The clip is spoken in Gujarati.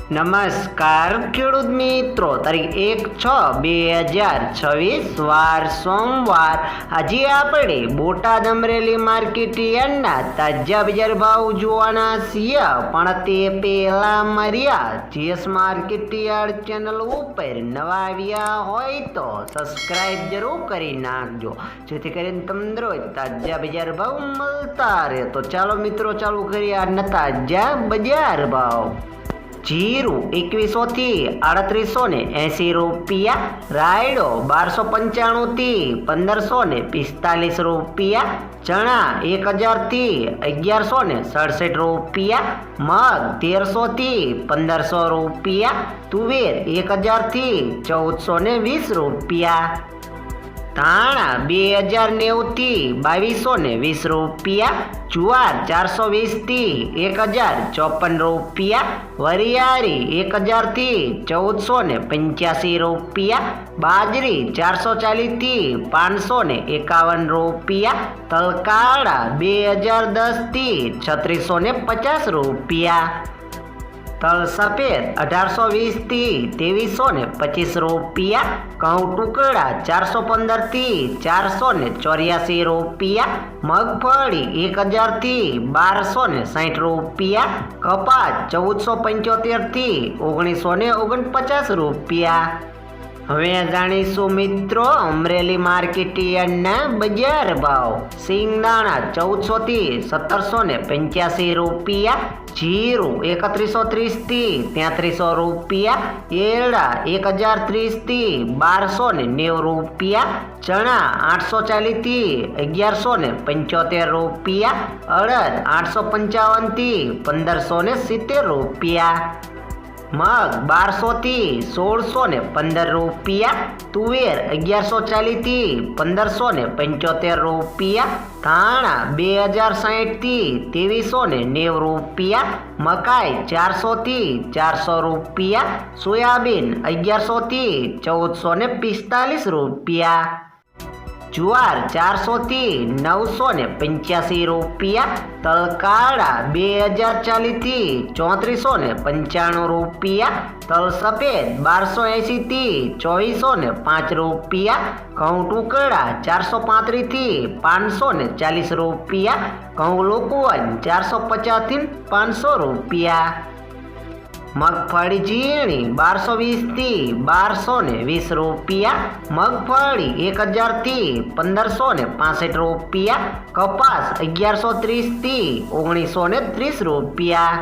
નમસ્કાર ખેડૂત મિત્રો, તારીખ 1/6/2026 વાર સોમવાર. આજે આપણે બોટાદ અમરેલી માર્કેટ યાર્ડના તાજા બજાર ભાવ જોવાના છીએ, પણ તે પહેલા માર્યા જીએસ માર્કેટ યાર્ડ ચેનલ ઉપર નવા આવ્યા હોય તો સબસ્ક્રાઇબ જરૂર કરી નાખજો, જેથી કરીને તમને રોજ તાજા બજાર ભાવ મળતા રહે. તો ચાલો મિત્રો, ચાલુ કરીએ આજના તાજા બજાર ભાવ. જીરું 2100 થી 3880 રૂપિયા, રાયડો 1295 થી 1545 રૂપિયા, ચણા 1000 થી 1167 રૂપિયા, મગ 1300 થી 1500 રૂપિયા, તુવેર 1000 થી 1420 રૂપિયા, ધાણા 2090 થી 2220 રૂપિયા, જુવાર 420 થી 1054 રૂપિયા, વરિયાળી 1000 થી 1485 રૂપિયા, બાજરી 440 થી 551 રૂપિયા, તલકાળા 2010 થી 3650 રૂપિયા, તલ સફેદ 1820 થી 2325 રૂપિયા, ઘઉં ટુકડા 415 થી 484 રૂપિયા, મગફળી 1000 થી 1260 રૂપિયા, કપાસ 1475 થી 1949 રૂપિયા. હવે જાણીશું મિત્રો અમરેલી માર્કેટ યાર્ડના બજાર ભાવ. સિંગદાણા 1400 થી 1785 રૂપિયા, જીરું 3130 થી 3300 રૂપિયા, એરડા 1030 થી 1290 રૂપિયા, ચણા 840 થી 1175 રૂપિયા, અડદ 855 થી 1570 રૂપિયા, મગ 1200 થી 1615 રૂપિયા, તુવેર 1140 થી 1575 રૂપિયા, ધાણા 2060 થી 2390 રૂપિયા, મકાઈ 400 થી 400 રૂપિયા, સોયાબીન 1100 થી 1445 રૂપિયા, જુવાર 400 થી 985 રૂપિયા, તલકાળા 2040 થી 3495 રૂપિયા, તલ સફેદ 1280 થી 2405 રૂપિયા, ઘઉં ટુકડા 435 થી 540 રૂપિયા, ઘઉં લોકવન 450 થી 500 રૂપિયા, મગફળી ઝીણી 1220 થી 1220 રૂપિયા, મગફળી 1000 થી 1565 રૂપિયા, કપાસ 1130 થી 1930 રૂપિયા.